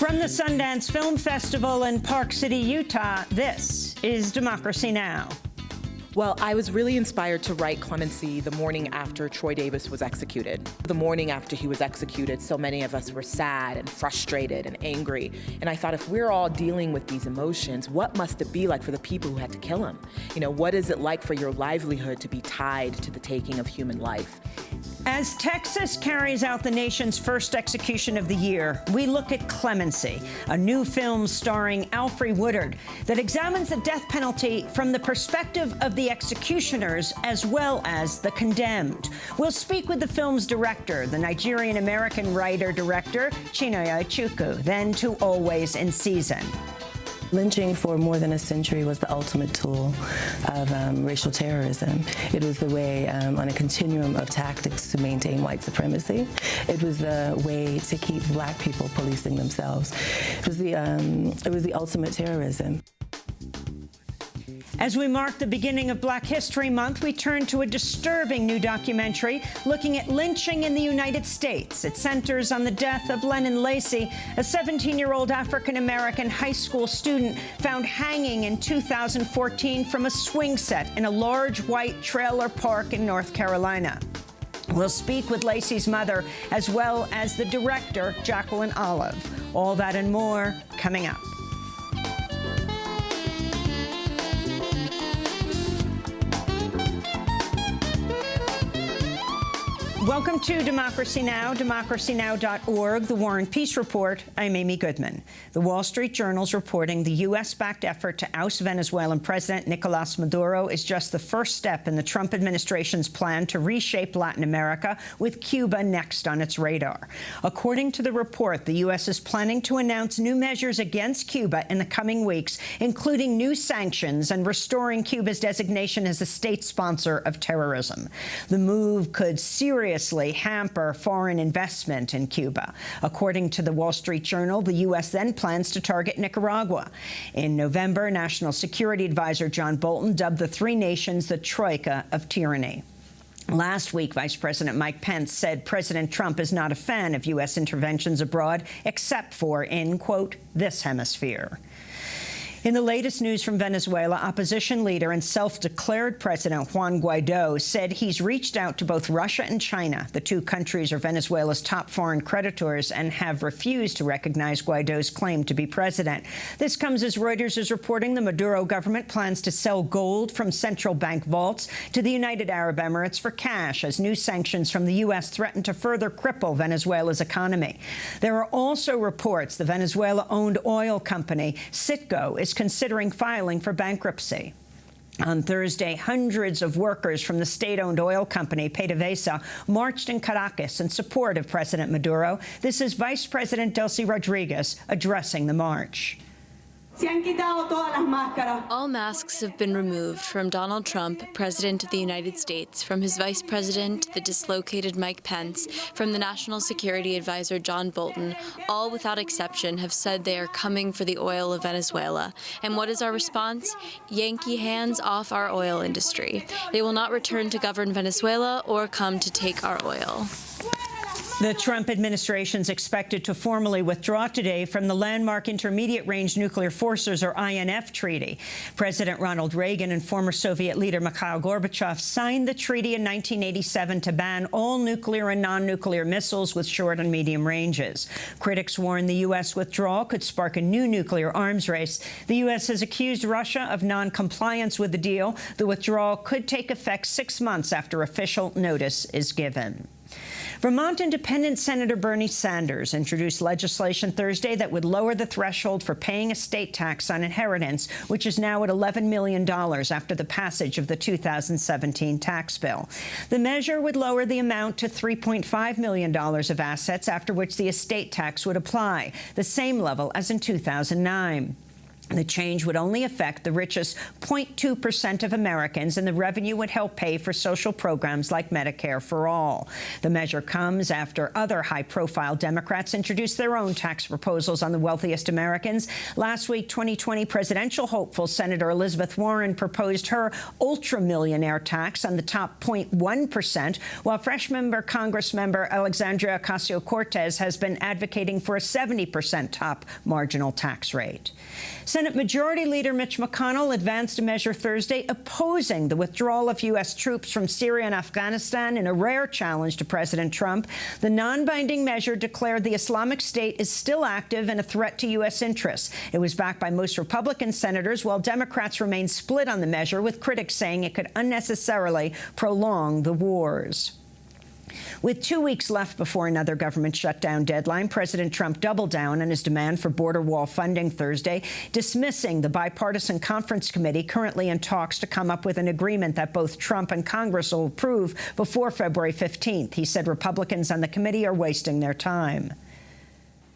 From the Sundance Film Festival in Park City, Utah, this is Democracy Now! Well, I was really inspired to write Clemency the morning after Troy Davis was executed. The morning after he was executed, so many of us were sad and frustrated and angry. And I thought, if we're all dealing with these emotions, what must it be like for the people who had to kill him? You know, what is it like for your livelihood to be tied to the taking of human life? As Texas carries out the nation's first execution of the year, we look at Clemency, a new film starring Alfre Woodard that examines the death penalty from the perspective of the executioners as well as the condemned. We'll speak with the film's director, the Nigerian-American writer-director Chinonye Chukwu, then to Always in Season. Lynching for more than a century was the ultimate tool of racial terrorism. It was the way on a continuum of tactics to maintain white supremacy. It was the way to keep black people policing themselves. It was the ultimate terrorism. As we mark the beginning of Black History Month, we turn to a disturbing new documentary looking at lynching in the United States. It centers on the death of Lennon Lacy, a 17-year-old African-American high school student found hanging in 2014 from a swing set in a large white trailer park in North Carolina. We'll speak with Lacy's mother as well as the director, Jacqueline Olive. All that and more coming up. Welcome to Democracy Now!, democracynow.org, The War and Peace Report. I'm Amy Goodman. The Wall Street Journal's reporting the U.S.-backed effort to oust Venezuelan President Nicolas Maduro is just the first step in the Trump administration's plan to reshape Latin America, with Cuba next on its radar. According to the report, the U.S. is planning to announce new measures against Cuba in the coming weeks, including new sanctions and restoring Cuba's designation as a state sponsor of terrorism. The move could seriously hamper foreign investment in Cuba. According to the Wall Street Journal, the U.S. then plans to target Nicaragua. In November, National Security Advisor John Bolton dubbed the three nations the troika of tyranny. Last week, Vice President Mike Pence said President Trump is not a fan of U.S. interventions abroad, except for in, quote, this hemisphere. In the latest news from Venezuela, opposition leader and self-declared President Juan Guaido said he's reached out to both Russia and China. The two countries are Venezuela's top foreign creditors and have refused to recognize Guaido's claim to be president. This comes as Reuters is reporting the Maduro government plans to sell gold from central bank vaults to the United Arab Emirates for cash as new sanctions from the U.S. threaten to further cripple Venezuela's economy. There are also reports the Venezuela-owned oil company Citgo is considering filing for bankruptcy. On Thursday, hundreds of workers from the state-owned oil company PDVSA marched in Caracas in support of President Maduro. This is Vice President Delcy Rodriguez addressing the march. All masks have been removed from Donald Trump, President of the United States, from his Vice President, the dislocated Mike Pence, from the National Security Advisor John Bolton. All without exception have said they are coming for the oil of Venezuela. And what is our response? Yankee hands off our oil industry. They will not return to govern Venezuela or come to take our oil. The Trump administration is expected to formally withdraw today from the landmark Intermediate Range Nuclear Forces, or INF, treaty. President Ronald Reagan and former Soviet leader Mikhail Gorbachev signed the treaty in 1987 to ban all nuclear and non-nuclear missiles with short and medium ranges. Critics warn the U.S. withdrawal could spark a new nuclear arms race. The U.S. has accused Russia of non-compliance with the deal. The withdrawal could take effect 6 months after official notice is given. Vermont Independent Senator Bernie Sanders introduced legislation Thursday that would lower the threshold for paying estate tax on inheritance, which is now at $11 million after the passage of the 2017 tax bill. The measure would lower the amount to $3.5 million of assets, after which the estate tax would apply, the same level as in 2009. The change would only affect the richest 0.2% of Americans, and the revenue would help pay for social programs like Medicare for All. The measure comes after other high-profile Democrats introduced their own tax proposals on the wealthiest Americans. Last week, 2020 presidential hopeful Senator Elizabeth Warren proposed her ultra-millionaire tax on the top 0.1%, while fresh-member Congressmember Alexandria Ocasio-Cortez has been advocating for a 70% top marginal tax rate. Senate Majority Leader Mitch McConnell advanced a measure Thursday opposing the withdrawal of U.S. troops from Syria and Afghanistan in a rare challenge to President Trump. The non-binding measure declared the Islamic State is still active and a threat to U.S. interests. It was backed by most Republican senators, while Democrats remain split on the measure, with critics saying it could unnecessarily prolong the wars. With 2 weeks left before another government shutdown deadline, President Trump doubled down on his demand for border wall funding Thursday, dismissing the bipartisan conference committee currently in talks to come up with an agreement that both Trump and Congress will approve before February 15th. He said Republicans on the committee are wasting their time.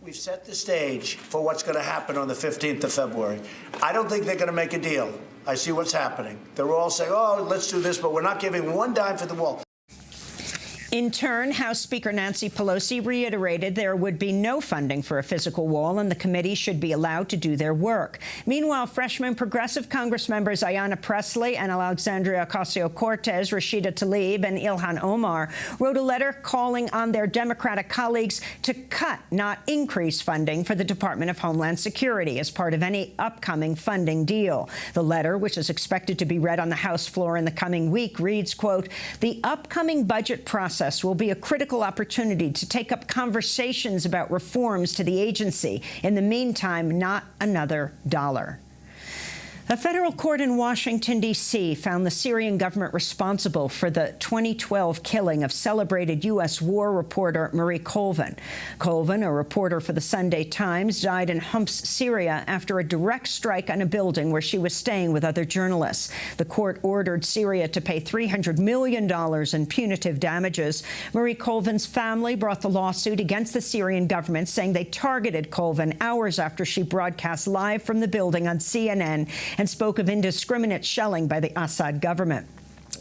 We've set the stage for what's going to happen on the 15th of February. I don't think they're going to make a deal. I see what's happening. They're all saying, oh, let's do this, but we're not giving one dime for the wall. In turn, House Speaker Nancy Pelosi reiterated there would be no funding for a physical wall, and the committee should be allowed to do their work. Meanwhile, freshman progressive Congress members Ayanna Pressley and Alexandria Ocasio-Cortez, Rashida Tlaib, and Ilhan Omar wrote a letter calling on their Democratic colleagues to cut, not increase, funding for the Department of Homeland Security as part of any upcoming funding deal. The letter, which is expected to be read on the House floor in the coming week, reads, quote, "The upcoming budget process will be a critical opportunity to take up conversations about reforms to the agency. In the meantime, not another dollar." A federal court in Washington, D.C. found the Syrian government responsible for the 2012 killing of celebrated U.S. war reporter Marie Colvin. Colvin, a reporter for the Sunday Times, died in Homs, Syria after a direct strike on a building where she was staying with other journalists. The court ordered Syria to pay $300 million in punitive damages. Marie Colvin's family brought the lawsuit against the Syrian government, saying they targeted Colvin hours after she broadcast live from the building on CNN and spoke of indiscriminate shelling by the Assad government.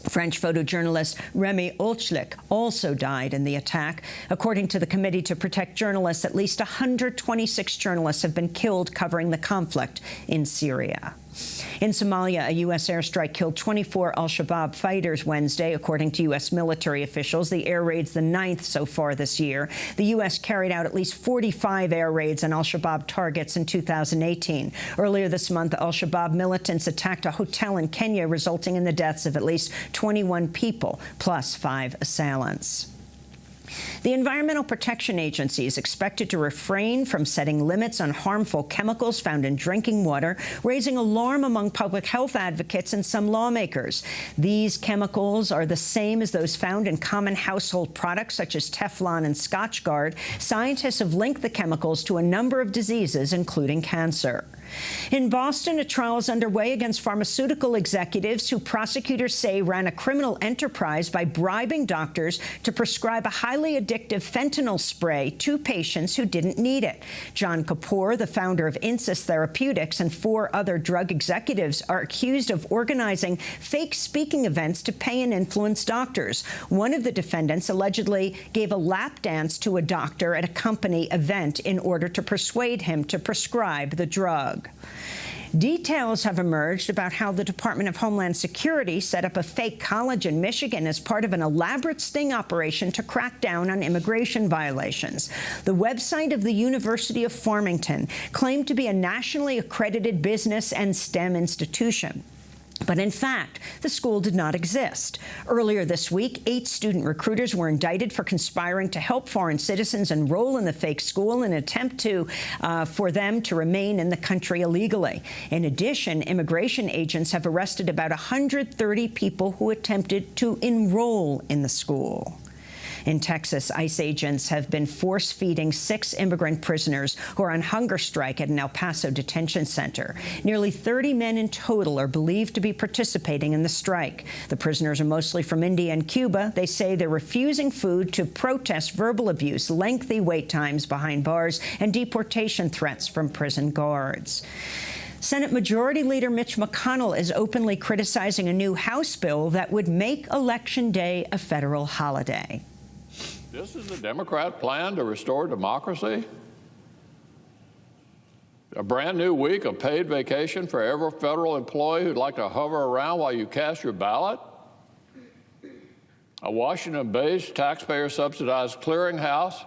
French photojournalist Remy Olchlik also died in the attack. According to the Committee to Protect Journalists, at least 126 journalists have been killed covering the conflict in Syria. In Somalia, a U.S. airstrike killed 24 al-Shabaab fighters Wednesday, according to U.S. military officials. The air raid's the 9th so far this year. The U.S. carried out at least 45 air raids on al-Shabaab targets in 2018. Earlier this month, al-Shabaab militants attacked a hotel in Kenya, resulting in the deaths of at least 21 people, plus 5 assailants. The Environmental Protection Agency is expected to refrain from setting limits on harmful chemicals found in drinking water, raising alarm among public health advocates and some lawmakers. These chemicals are the same as those found in common household products such as Teflon and Scotchgard. Scientists have linked the chemicals to a number of diseases, including cancer. In Boston, a trial is underway against pharmaceutical executives who prosecutors say ran a criminal enterprise by bribing doctors to prescribe a highly addictive fentanyl spray to patients who didn't need it. John Kapoor, the founder of Insys Therapeutics, and 4 other drug executives are accused of organizing fake speaking events to pay and influence doctors. One of the defendants allegedly gave a lap dance to a doctor at a company event in order to persuade him to prescribe the drug. Details have emerged about how the Department of Homeland Security set up a fake college in Michigan as part of an elaborate sting operation to crack down on immigration violations. The website of the University of Farmington claimed to be a nationally accredited business and STEM institution. But in fact, the school did not exist. Earlier this week, 8 student recruiters were indicted for conspiring to help foreign citizens enroll in the fake school in an attempt for them to remain in the country illegally. In addition, immigration agents have arrested about 130 people who attempted to enroll in the school. In Texas, ICE agents have been force-feeding 6 immigrant prisoners who are on hunger strike at an El Paso detention center. Nearly 30 men in total are believed to be participating in the strike. The prisoners are mostly from India and Cuba. They say they're refusing food to protest verbal abuse, lengthy wait times behind bars, and deportation threats from prison guards. Senate Majority Leader Mitch McConnell is openly criticizing a new House bill that would make Election Day a federal holiday. This is the Democrat plan to restore democracy? A brand new week of paid vacation for every federal employee who'd like to hover around while you cast your ballot? A Washington-based taxpayer-subsidized clearinghouse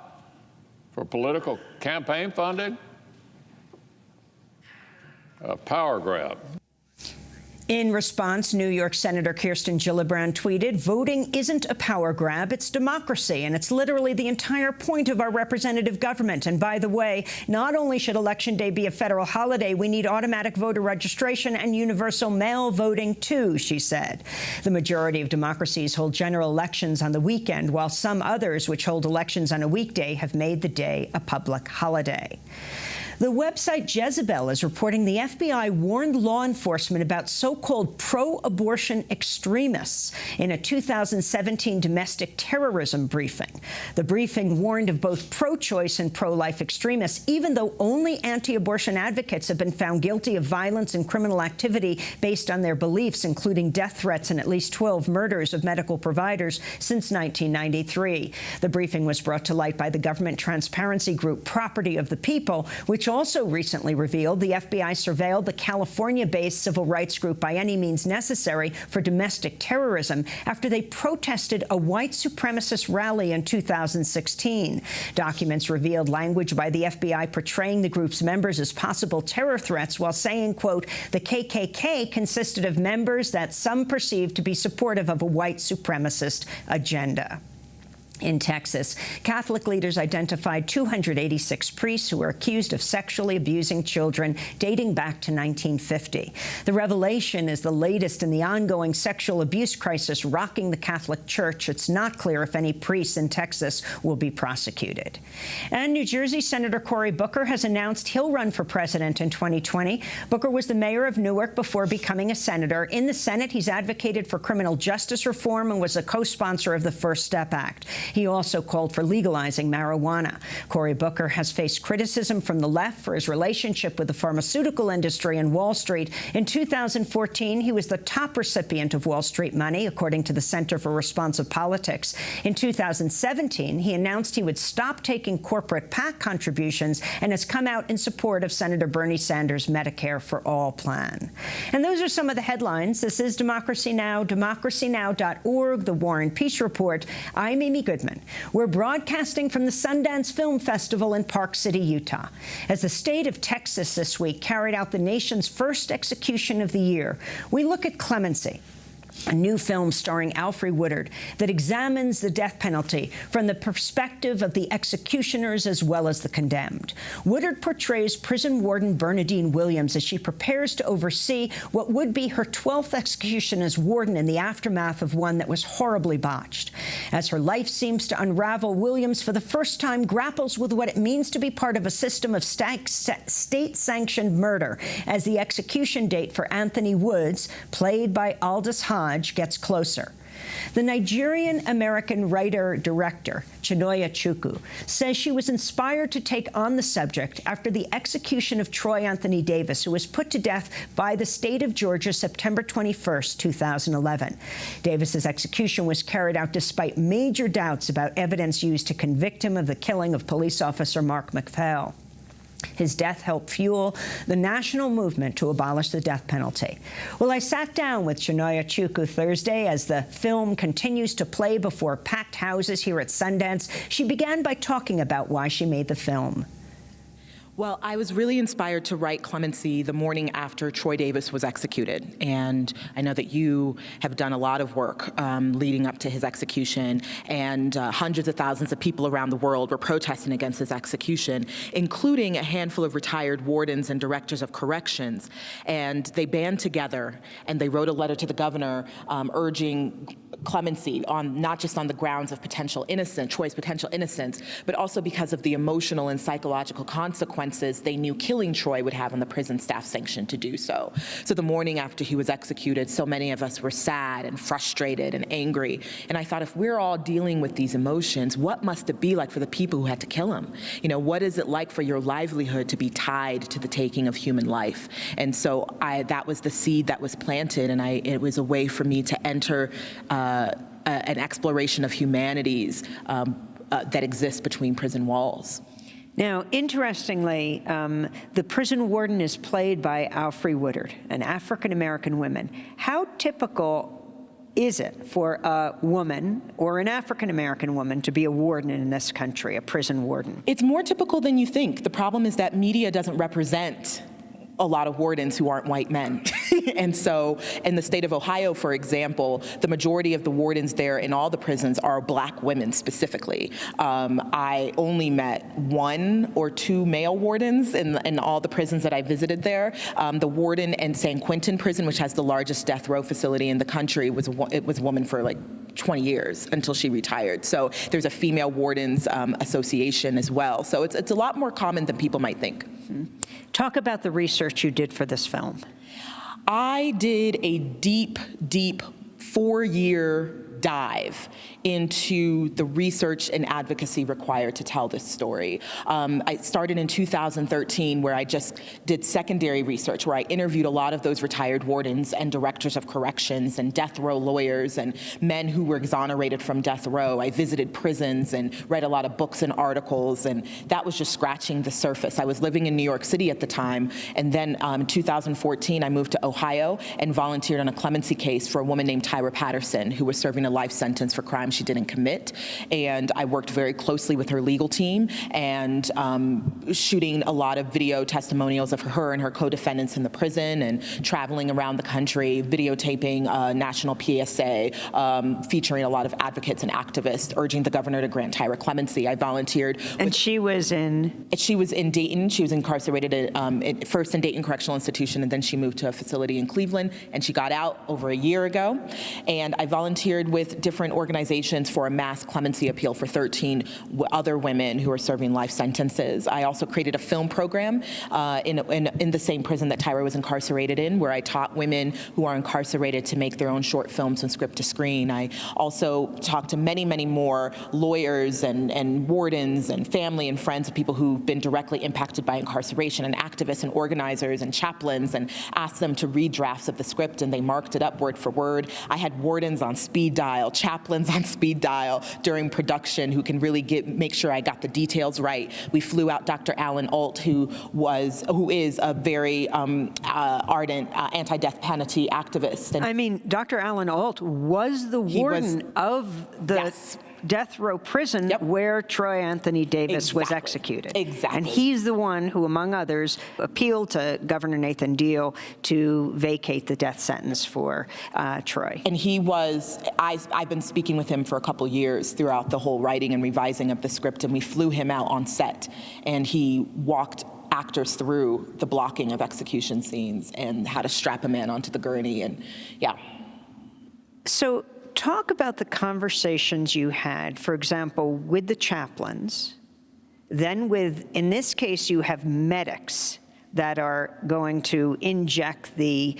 for political campaign funding? A power grab. In response, New York Senator Kirsten Gillibrand tweeted, "Voting isn't a power grab, it's democracy, and it's literally the entire point of our representative government. And by the way, not only should Election Day be a federal holiday, we need automatic voter registration and universal mail voting, too," she said. The majority of democracies hold general elections on the weekend, while some others, which hold elections on a weekday, have made the day a public holiday. The website Jezebel is reporting the FBI warned law enforcement about so-called pro-abortion extremists in a 2017 domestic terrorism briefing. The briefing warned of both pro-choice and pro-life extremists, even though only anti-abortion advocates have been found guilty of violence and criminal activity based on their beliefs, including death threats and at least 12 murders of medical providers since 1993. The briefing was brought to light by the government transparency group Property of the People, which also recently revealed the FBI surveilled the California-based civil rights group By Any Means Necessary for domestic terrorism after they protested a white supremacist rally in 2016. Documents revealed language by the FBI portraying the group's members as possible terror threats while saying, quote, the KKK consisted of members that some perceived to be supportive of a white supremacist agenda. In Texas, Catholic leaders identified 286 priests who were accused of sexually abusing children dating back to 1950. The revelation is the latest in the ongoing sexual abuse crisis rocking the Catholic Church. It's not clear if any priests in Texas will be prosecuted. And New Jersey Senator Cory Booker has announced he'll run for president in 2020. Booker was the mayor of Newark before becoming a senator. In the Senate, he's advocated for criminal justice reform and was a co-sponsor of the First Step Act. He also called for legalizing marijuana. Cory Booker has faced criticism from the left for his relationship with the pharmaceutical industry and Wall Street. In 2014, he was the top recipient of Wall Street money, according to the Center for Responsive Politics. In 2017, he announced he would stop taking corporate PAC contributions and has come out in support of Senator Bernie Sanders' Medicare for All plan. And those are some of the headlines. This is Democracy Now!, democracynow.org, The War and Peace Report. I'm Amy Goodman. We're broadcasting from the Sundance Film Festival in Park City, Utah. As the state of Texas this week carried out the nation's first execution of the year, we look at clemency, a new film starring Alfre Woodard that examines the death penalty from the perspective of the executioners as well as the condemned. Woodard portrays prison warden Bernadine Williams as she prepares to oversee what would be her 12th execution as warden in the aftermath of one that was horribly botched. As her life seems to unravel, Williams for the first time grapples with what it means to be part of a system of state-sanctioned murder as the execution date for Anthony Woods, played by Aldous Hodge, gets closer. The Nigerian-American writer-director, Chinonye Chukwu, says she was inspired to take on the subject after the execution of Troy Anthony Davis, who was put to death by the state of Georgia September 21, 2011. Davis's execution was carried out despite major doubts about evidence used to convict him of the killing of police officer Mark McPhail. His death helped fuel the national movement to abolish the death penalty. Well, I sat down with Chinonye Chukwu Thursday as the film continues to play before packed houses here at Sundance. She began by talking about why she made the film. Well, I was really inspired to write clemency the morning after Troy Davis was executed. And I know that you have done a lot of work leading up to his execution, and hundreds of thousands of people around the world were protesting against his execution, including a handful of retired wardens and directors of corrections. And they band together and they wrote a letter to the governor urging clemency, on not just on the grounds of potential innocence, Troy's potential innocence, but also because of the emotional and psychological consequences consequences they knew killing Troy would have on the prison staff sanctioned to do so. So the morning after he was executed, so many of us were sad and frustrated and angry. And I thought, if we're all dealing with these emotions, what must it be like for the people who had to kill him? You know, what is it like for your livelihood to be tied to the taking of human life? And so that was the seed that was planted, and it was a way for me to enter an exploration of humanities that exists between prison walls. Now, interestingly, the prison warden is played by Alfre Woodard, an African-American woman. How typical is it for a woman or an African-American woman to be a warden in this country, a prison warden? It's more typical than you think. The problem is that media doesn't represent a lot of wardens who aren't white men. And so in the state of Ohio, for example, the majority of the wardens there in all the prisons are Black women specifically. I only met 1 or 2 male wardens in all the prisons that I visited there. The warden in San Quentin prison, which has the largest death row facility in the country, was a woman for like 20 years until she retired. So there's a female wardens association as well. So it's a lot more common than people might think. Mm-hmm. Talk about the research you did for this film. I did a deep 4-year dive into the research and advocacy required to tell this story. I started in 2013, where I just did secondary research, where I interviewed a lot of those retired wardens and directors of corrections and death row lawyers and men who were exonerated from death row. I visited prisons and read a lot of books and articles, and that was just scratching the surface. I was living in New York City at the time, and then in 2014, I moved to Ohio and volunteered on a clemency case for a woman named Tyra Patterson, who was serving a life sentence for crimes she didn't commit. And I worked very closely with her legal team and shooting a lot of video testimonials of her and her co-defendants in the prison, and traveling around the country, videotaping a national PSA, featuring a lot of advocates and activists, urging the governor to grant Tyra clemency. I volunteered. And she was in? She was in Dayton. She was incarcerated first in Dayton Correctional Institution, and then she moved to a facility in Cleveland, and she got out over a year ago. And I volunteered with different organizations for a mass clemency appeal for 13 other women who are serving life sentences. I also created a film program in the same prison that Tyra was incarcerated in, where I taught women who are incarcerated to make their own short films and script to screen. I also talked to many, many more lawyers and wardens and family and friends of people who've been directly impacted by incarceration, and activists and organizers and chaplains, and asked them to read drafts of the script, and they marked it up word for word. I had wardens on speed dial, chaplains on speed dial during production who can really make sure I got the details right. We flew out Dr. Alan Alt, who is a very ardent anti-death penalty activist. And I mean, Dr. Alan Alt was the warden of the death row prison where Troy Anthony Davis was executed. Exactly. And he's the one who, among others, appealed to Governor Nathan Deal to vacate the death sentence for Troy. And he was, I've been speaking with him for a couple years throughout the whole writing and revising of the script, and we flew him out on set, and he walked actors through the blocking of execution scenes and how to strap a man onto the gurney, and So talk about the conversations you had, for example, with the chaplains, then with, in this case, you have medics that are going to inject the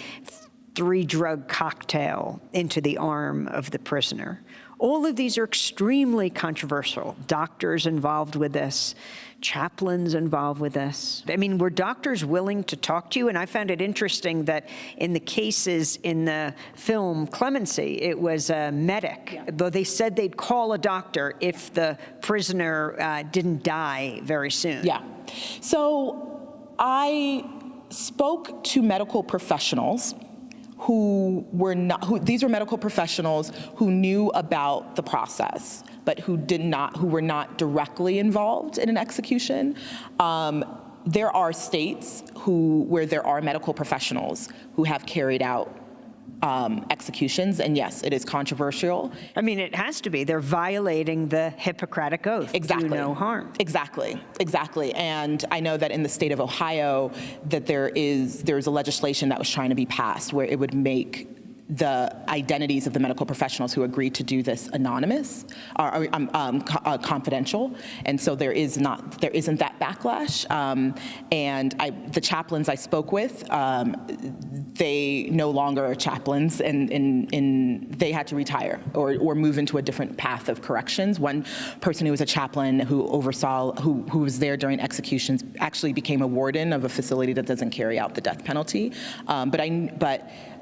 3-drug cocktail into the arm of the prisoner. All of these are extremely controversial. Doctors involved with this, chaplains involved with this. I mean, were doctors willing to talk to you? And I found it interesting that in the cases in the film Clemency, it was a medic, though they said they'd call a doctor if the prisoner didn't die very soon. Yeah. So I spoke to medical professionals these were medical professionals who knew about the process, but who were not directly involved in an execution. There are states where there are medical professionals who have carried out executions, and yes, it is controversial. I mean, it has to be. They're violating the Hippocratic Oath. Exactly. Do no harm. Exactly. And I know that in the state of Ohio that there's a legislation that was trying to be passed where it would make the identities of the medical professionals who agreed to do this anonymous, or confidential, and so there isn't that backlash. And the chaplains I spoke with, they no longer are chaplains, and they had to retire or move into a different path of corrections. One person who was a chaplain who oversaw, who was there during executions, actually became a warden of a facility that doesn't carry out the death penalty. But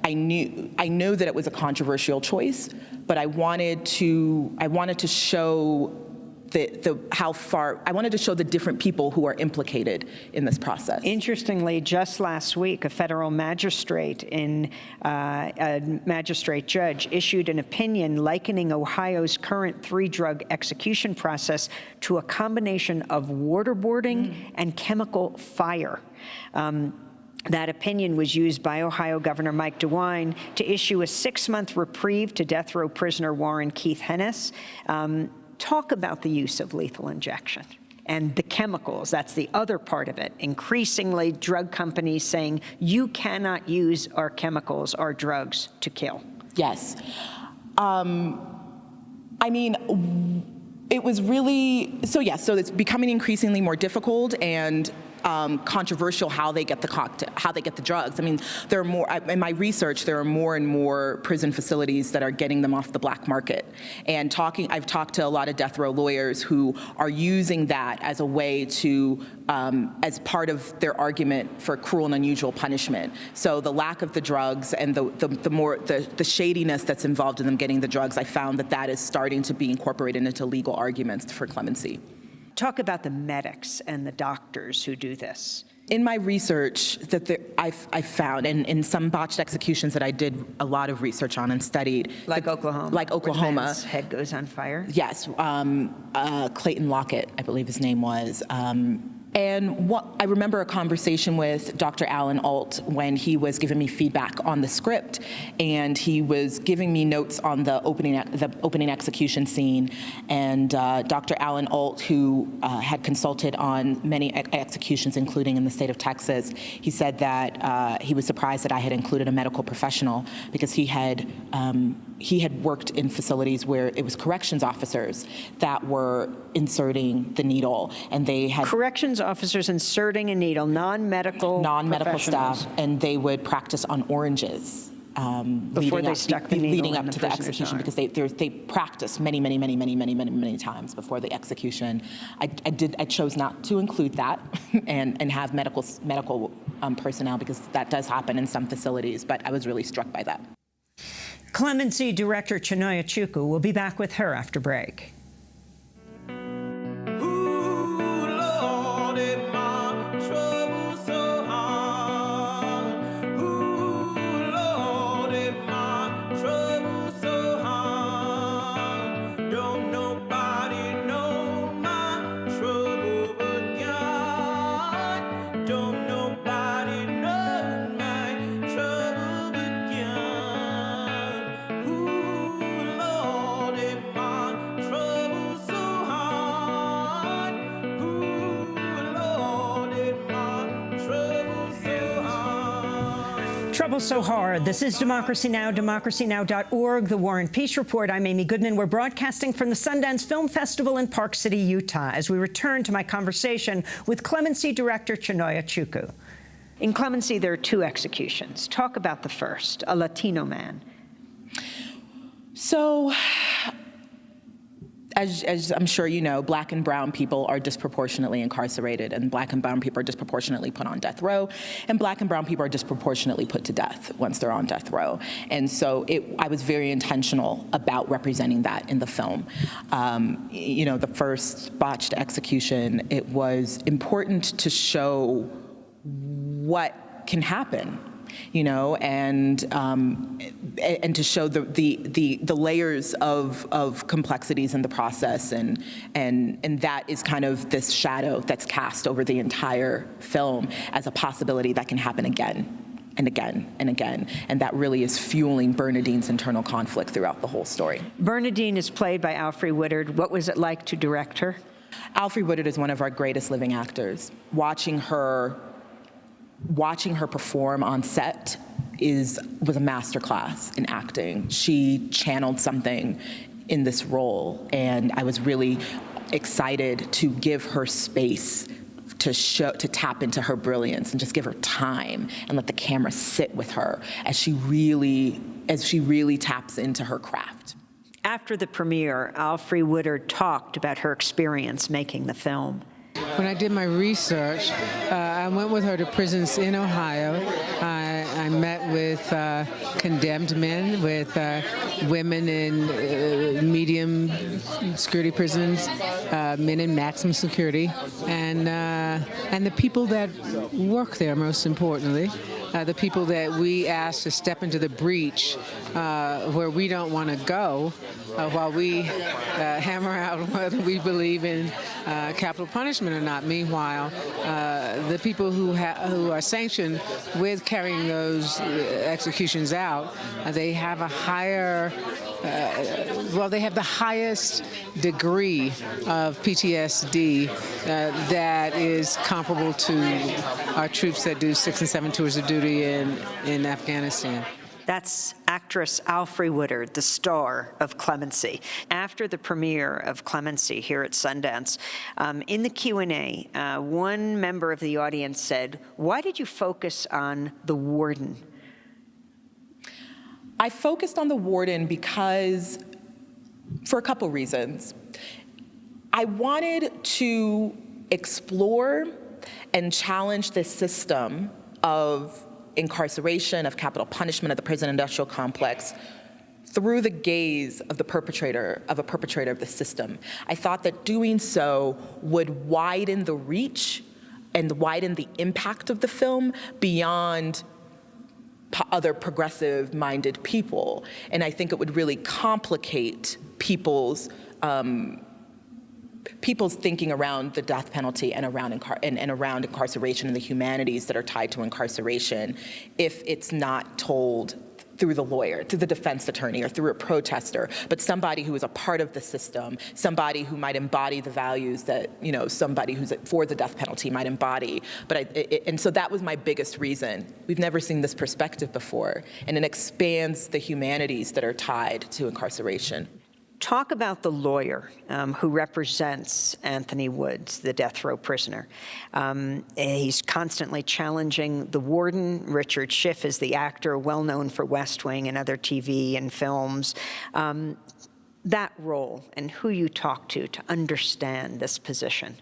I know that it was a controversial choice, but I wanted to show I wanted to show the different people who are implicated in this process. Interestingly, just last week, a federal magistrate a magistrate judge issued an opinion likening Ohio's current 3-drug execution process to a combination of waterboarding and chemical fire. That opinion was used by Ohio Governor Mike DeWine to issue a 6-month reprieve to death row prisoner Warren Keith Hennis. Talk about the use of lethal injection and the chemicals. That's the other part of it. Increasingly, drug companies saying, you cannot use our chemicals, our drugs, to kill. Yes. I mean, it was really, so it's becoming increasingly more difficult and controversial how they get the drugs. I mean, there are more, in my research, there are more and more prison facilities that are getting them off the black market. And I've talked to a lot of death row lawyers who are using that as a way to, as part of their argument for cruel and unusual punishment. So the lack of the drugs and the shadiness that's involved in them getting the drugs, I found that is starting to be incorporated into legal arguments for clemency. Talk about the medics and the doctors who do this. In my research I found, and in some botched executions that I did a lot of research on and studied. Like Oklahoma? Like Oklahoma. Where the man's head goes on fire? Yes. Clayton Lockett, I believe his name was. And I remember a conversation with Dr. Alan Alt when he was giving me feedback on the script, and he was giving me notes on the opening execution scene. And Dr. Alan Alt, who had consulted on many executions, including in the state of Texas, he said that he was surprised that I had included a medical professional because he had worked in facilities where it was corrections officers that were inserting the needle, and they had corrections officers inserting a needle, non-medical staff, and they would practice on oranges before they stuck the needle leading up in to the the execution, arm. because they practiced many times before the execution. I chose not to include that and have medical personnel, because that does happen in some facilities, but I was really struck by that. Clemency Director Chinonye Chukwu will be back with her after break. Trouble so hard. This is Democracy Now!, DemocracyNow.org, The War and Peace Report. I'm Amy Goodman. We're broadcasting from the Sundance Film Festival in Park City, Utah, as we return to my conversation with Clemency Director Chinonye Chukwu. In Clemency, there are 2 executions. Talk about the first, a Latino man. So, as I'm sure you know, black and brown people are disproportionately incarcerated, and black and brown people are disproportionately put on death row, and black and brown people are disproportionately put to death once they're on death row. And so I was very intentional about representing that in the film. You know, the first botched execution, it was important to show what can happen, you know, and to show the layers of complexities in the process, and that is kind of this shadow that's cast over the entire film as a possibility that can happen again and again and again, and that really is fueling Bernadine's internal conflict throughout the whole story. Bernadine is played by Alfre Woodard. What was it like to direct her? Alfre Woodard is one of our greatest living actors. Watching her perform on set was a masterclass in acting. She channeled something in this role, and I was really excited to give her space to tap into her brilliance and just give her time and let the camera sit with her as she really taps into her craft. After the premiere, Alfre Woodard talked about her experience making the film. When I did my research, I went with her to prisons in Ohio. I met with condemned men, with women in medium security prisons, men in maximum security, and the people that work there, most importantly. The people that we ask to step into the breach where we don't want to go while we hammer out whether we believe in capital punishment or not. Meanwhile, the people who are sanctioned with carrying those executions out, they have a higher, they have the highest degree of PTSD that is comparable to our troops that do 6 and 7 tours of duty in Afghanistan. That's actress Alfre Woodard, the star of Clemency. After the premiere of Clemency here at Sundance, in the Q&A, one member of the audience said, "Why did you focus on the warden?" I focused on the warden because, for a couple reasons. I wanted to explore and challenge this system of incarceration, of capital punishment, of the prison industrial complex through the gaze of a perpetrator of the system. I thought that doing so would widen the reach and widen the impact of the film beyond other progressive-minded people. And I think it would really complicate people's thinking around the death penalty and around incarceration and the humanities that are tied to incarceration if it's not told through the lawyer, through the defense attorney, or through a protester, but somebody who is a part of the system, somebody who might embody the values that, somebody who's for the death penalty might embody. And so that was my biggest reason. We've never seen this perspective before, and it expands the humanities that are tied to incarceration. Talk about the lawyer who represents Anthony Woods, the death row prisoner. He's constantly challenging the warden. Richard Schiff is the actor, well known for West Wing and other TV and films. That role and who you talk to understand this position.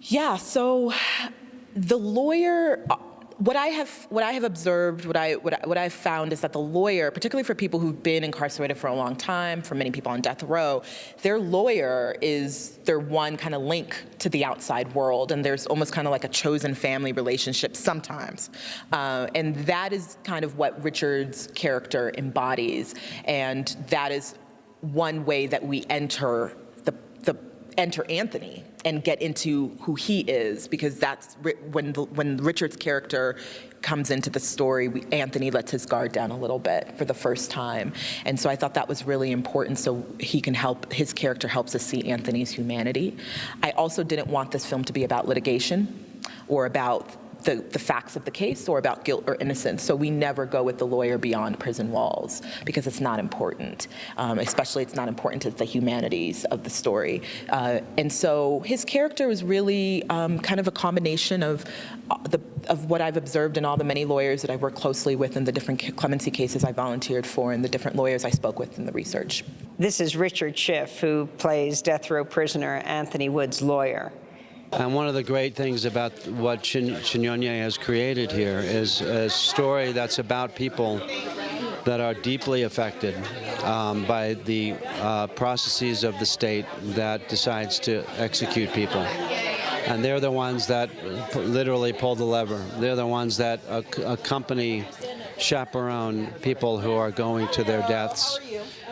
Yeah, so the lawyer, what I have observed, what I've found is that the lawyer, particularly for people who've been incarcerated for a long time, for many people on death row, their lawyer is their one kind of link to the outside world, and there's almost kind of like a chosen family relationship sometimes. And that is kind of what Richard's character embodies, and that is one way that we enter Anthony and get into who he is, because that's when Richard's character comes into the story, Anthony lets his guard down a little bit for the first time. And so I thought that was really important, so he can help, his character helps us see Anthony's humanity. I also didn't want this film to be about litigation or about the facts of the case or about guilt or innocence. So we never go with the lawyer beyond prison walls because it's not important. Especially it's not important to the humanities of the story. And so his character was really kind of a combination of what I've observed in all the many lawyers that I work closely with in the different clemency cases I volunteered for and the different lawyers I spoke with in the research. This is Richard Schiff, who plays death row prisoner Anthony Woods' lawyer. And one of the great things about what Chignone has created here is a story that's about people that are deeply affected by the processes of the state that decides to execute people. And they're the ones that literally pull the lever. They're the ones that accompany, chaperone people who are going to their deaths.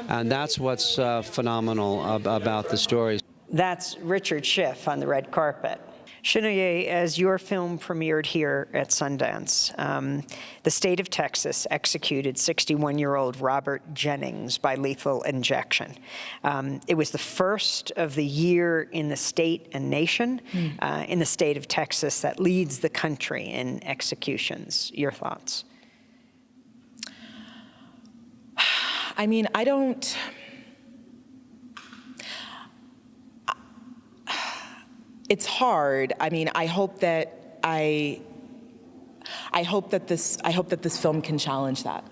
And that's what's phenomenal about the story. That's Richard Schiff on the red carpet. Chignone, as your film premiered here at Sundance, the state of Texas executed 61-year-old Robert Jennings by lethal injection. It was the first of the year in the state and nation, in the state of Texas, that leads the country in executions. Your thoughts? I mean, I don't, it's hard. I mean, I hope that this film can challenge that.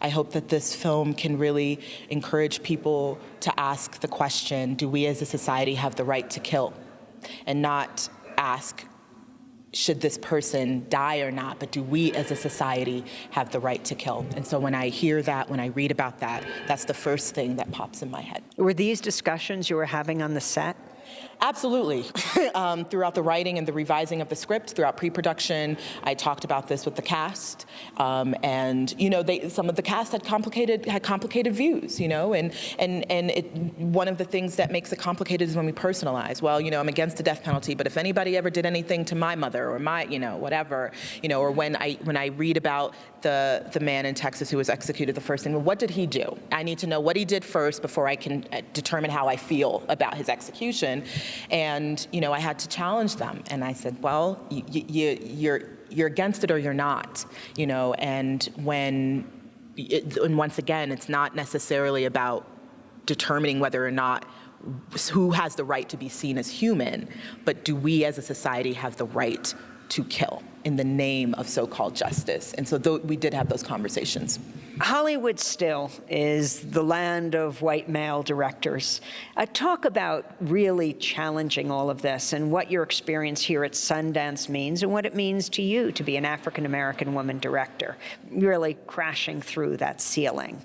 I hope that this film can really encourage people to ask the question, do we as a society have the right to kill? And not ask, should this person die or not, but do we as a society have the right to kill? And so when I hear that, when I read about that, that's the first thing that pops in my head. Were these discussions you were having on the set? Absolutely. Throughout the writing and the revising of the script, throughout pre-production, I talked about this with the cast, and you know, some of the cast had complicated views, you know, and one of the things that makes it complicated is when we personalize. Well, you know, I'm against the death penalty, but if anybody ever did anything to my mother or my, you know, whatever, you know, or when I read about the man in Texas who was executed, the first thing, well, what did he do? I need to know what he did first before I can determine how I feel about his execution. And, you know, I had to challenge them. And I said, well, you're against it or you're not, you know, and and once again, it's not necessarily about determining whether or not who has the right to be seen as human, but do we as a society have the right to kill in the name of so-called justice? And so we did have those conversations. Hollywood still is the land of white male directors. Talk about really challenging all of this and what your experience here at Sundance means and what it means to you to be an African-American woman director, really crashing through that ceiling.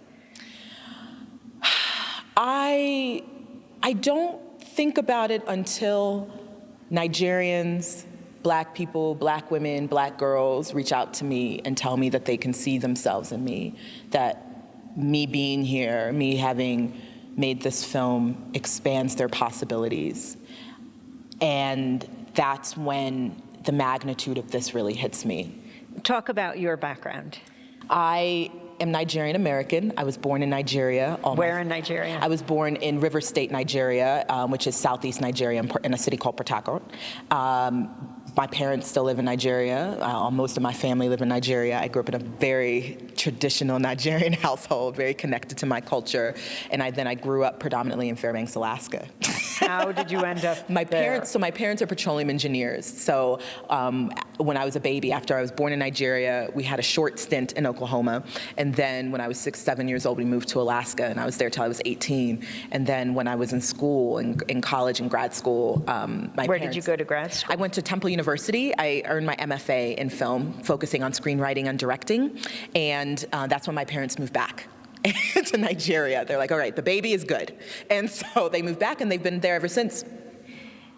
I don't think about it until Nigerians, Black people, Black women, Black girls reach out to me and tell me that they can see themselves in me, that me being here, me having made this film expands their possibilities. And that's when the magnitude of this really hits me. Talk about your background. I am Nigerian American. I was born in Nigeria. Where in Nigeria? I was born in River State, Nigeria, which is southeast Nigeria, in a city called Port Harcourt. My parents still live in Nigeria. Most of my family live in Nigeria. I grew up in a very traditional Nigerian household, very connected to my culture. And then I grew up predominantly in Fairbanks, Alaska. How did you end up my parents are petroleum engineers. So when I was a baby, after I was born in Nigeria, we had a short stint in Oklahoma. And then when I was 6, 7 years old, we moved to Alaska, and I was there till I was 18. And then when I was in school, in college and grad school, Where did you go to grad school? I went to Temple University. I earned my MFA in film, focusing on screenwriting and directing. And that's when my parents moved back to Nigeria. They're like, all right, the baby is good. And so they moved back, and they've been there ever since.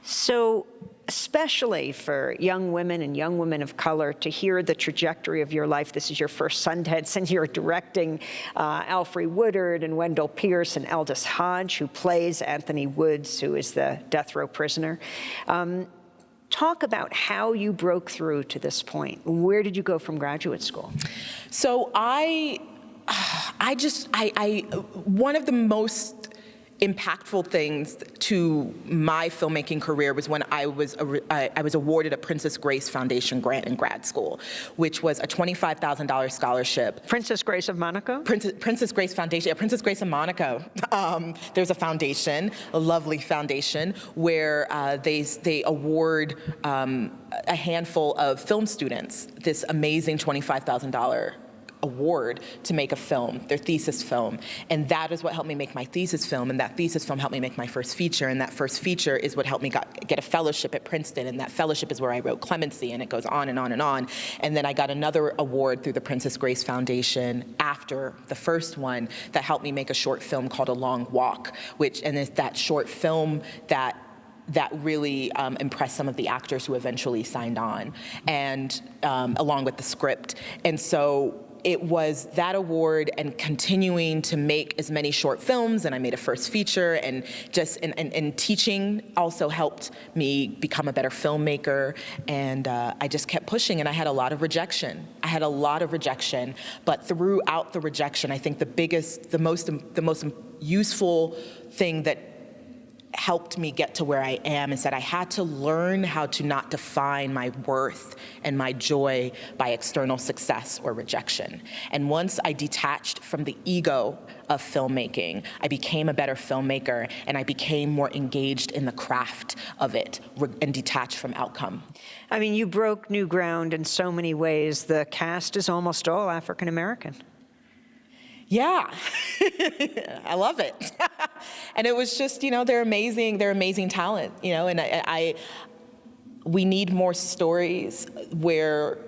So, especially for young women and young women of color to hear the trajectory of your life, this is your first Sundance, and you're directing Alfre Woodard and Wendell Pierce and Aldous Hodge, who plays Anthony Woods, who is the death row prisoner. Talk about how you broke through to this point. Where did you go from graduate school? So one of the most impactful things to my filmmaking career was when I was awarded a Princess Grace Foundation grant in grad school, which was a $25,000 scholarship. Princess Grace of Monaco? Princess Grace Foundation, yeah, Princess Grace of Monaco. There's a foundation, a lovely foundation, where they award a handful of film students this amazing $25,000 award to make a film, their thesis film. And that is what helped me make my thesis film, and that thesis film helped me make my first feature, and that first feature is what helped me get a fellowship at Princeton, and that fellowship is where I wrote Clemency, and it goes on and on and on. And then I got another award through the Princess Grace Foundation after the first one that helped me make a short film called A Long Walk, and it's that short film that really impressed some of the actors who eventually signed on, and along with the script. And so it was that award and continuing to make as many short films, and I made a first feature, and teaching also helped me become a better filmmaker, and I just kept pushing, and I had a lot of rejection. But throughout the rejection, I think the most useful thing that helped me get to where I am is that I had to learn how to not define my worth and my joy by external success or rejection. And once I detached from the ego of filmmaking, I became a better filmmaker, and I became more engaged in the craft of it and detached from outcome. I mean, you broke new ground in so many ways. The cast is almost all African American. Yeah, I love it. And it was just, you know, they're amazing talent, you know, and we need more stories where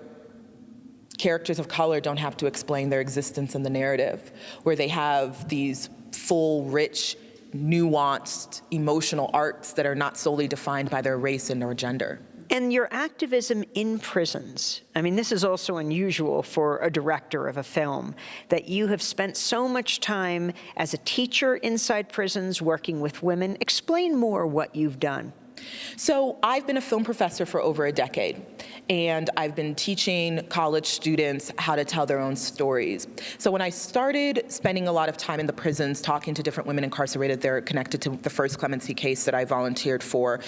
characters of color don't have to explain their existence in the narrative, where they have these full, rich, nuanced, emotional arcs that are not solely defined by their race and or gender. And your activism in prisons, I mean, this is also unusual for a director of a film, that you have spent so much time as a teacher inside prisons working with women. Explain more what you've done. So I've been a film professor for over a decade, and I've been teaching college students how to tell their own stories. So when I started spending a lot of time in the prisons talking to different women incarcerated there connected to the first clemency case that I volunteered for,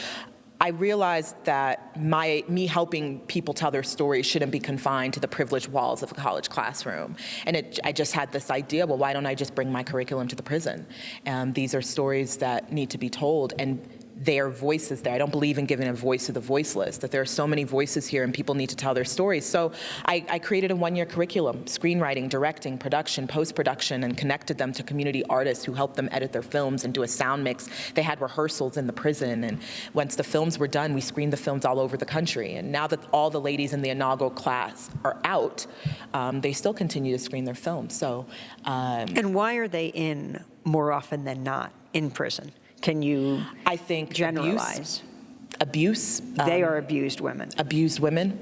I realized that me helping people tell their stories shouldn't be confined to the privileged walls of a college classroom. And I just had this idea, well, why don't I just bring my curriculum to the prison? These are stories that need to be told, and their voices there. I don't believe in giving a voice to the voiceless, that there are so many voices here and people need to tell their stories. So I created a one-year curriculum, screenwriting, directing, production, post-production, and connected them to community artists who helped them edit their films and do a sound mix. They had rehearsals in the prison, and once the films were done, we screened the films all over the country. And now that all the ladies in the inaugural class are out, they still continue to screen their films. So, and why are they in more often than not in prison? Can you generalize? Abuse. They are abused women. Abused women,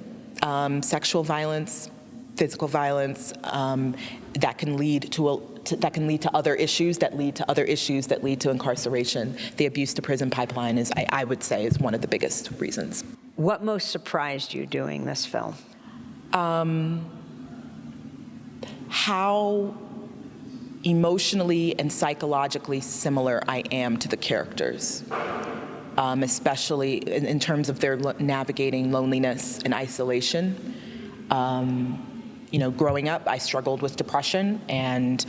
sexual violence, physical violence, that can lead to other issues that lead to other issues that lead to incarceration. The abuse to prison pipeline is, I would say, is one of the biggest reasons. What most surprised you doing this film? How emotionally and psychologically similar I am to the characters, especially in terms of their navigating loneliness and isolation. You know, growing up, I struggled with depression and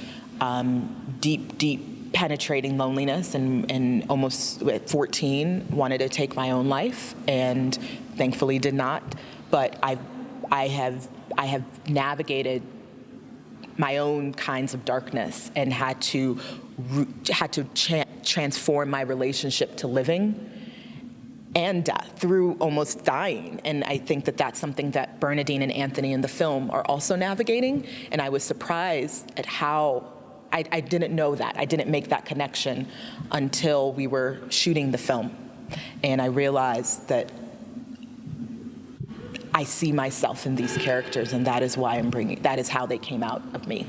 deep, penetrating loneliness, and almost at 14 wanted to take my own life, and thankfully did not. But I have navigated my own kinds of darkness and had to transform my relationship to living and death through almost dying. And I think that that's something that Bernadine and Anthony in the film are also navigating. And I was surprised at how I didn't know that. I didn't make that connection until we were shooting the film. And I realized that I see myself in these characters, and that is why that is how they came out of me.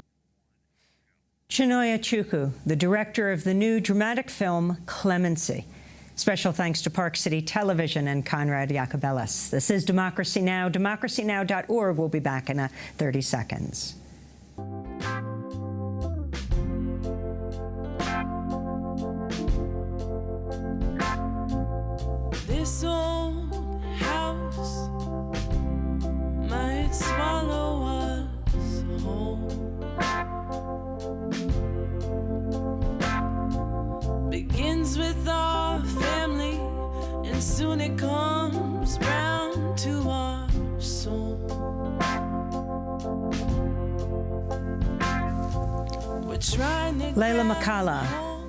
Chinonye Chukwu, the director of the new dramatic film Clemency. Special thanks to Park City Television and Conrad Jacobellis. This is Democracy Now!, DemocracyNow.org. We'll be back in 30 seconds. This old house might swallow us whole. Begins with our family, and soon it comes round to our soul. We're trying to Layla McCalla,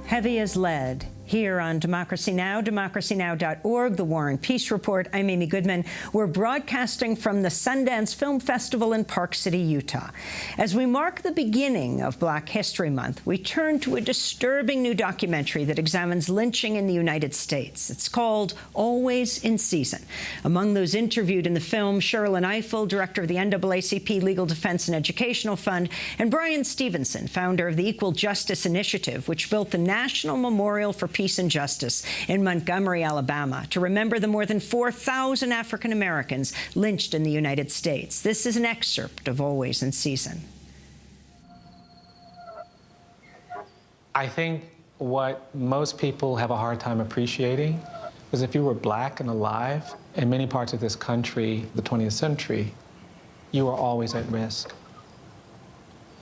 Heavy as Lead, here on Democracy Now!, DemocracyNow.org, The War and Peace Report. I'm Amy Goodman. We're broadcasting from the Sundance Film Festival in Park City, Utah. As we mark the beginning of Black History Month, we turn to a disturbing new documentary that examines lynching in the United States. It's called Always in Season. Among those interviewed in the film, Sherilyn Ifill, director of the NAACP Legal Defense and Educational Fund, and Brian Stevenson, founder of the Equal Justice Initiative, which built the National Memorial for Peace and Justice in Montgomery, Alabama, to remember the more than 4,000 African Americans lynched in the United States. This is an excerpt of Always in Season. I think what most people have a hard time appreciating is if you were black and alive in many parts of this country, the 20th century, you were always at risk.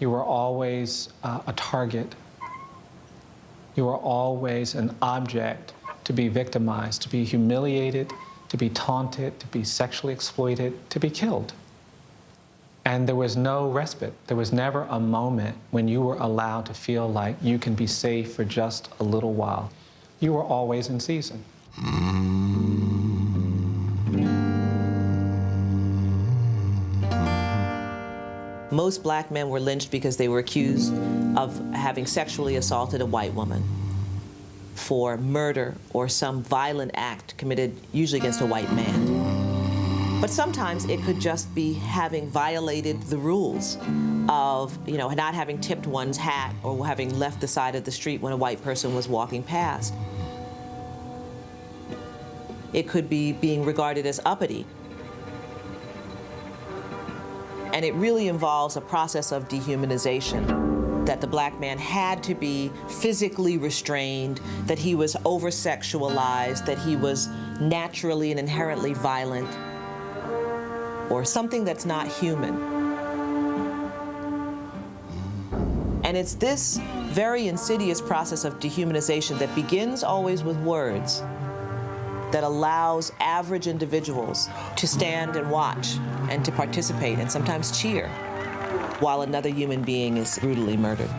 You were always a target. You were always an object to be victimized, to be humiliated, to be taunted, to be sexually exploited, to be killed. And there was no respite. There was never a moment when you were allowed to feel like you can be safe for just a little while. You were always in season. Most black men were lynched because they were accused of having sexually assaulted a white woman, for murder or some violent act committed usually against a white man. But sometimes it could just be having violated the rules of, not having tipped one's hat or having left the side of the street when a white person was walking past. It could be being regarded as uppity. And it really involves a process of dehumanization, that the black man had to be physically restrained, that he was over-sexualized, that he was naturally and inherently violent, or something that's not human. And it's this very insidious process of dehumanization that begins always with words, that allows average individuals to stand and watch and to participate and sometimes cheer while another human being is brutally murdered.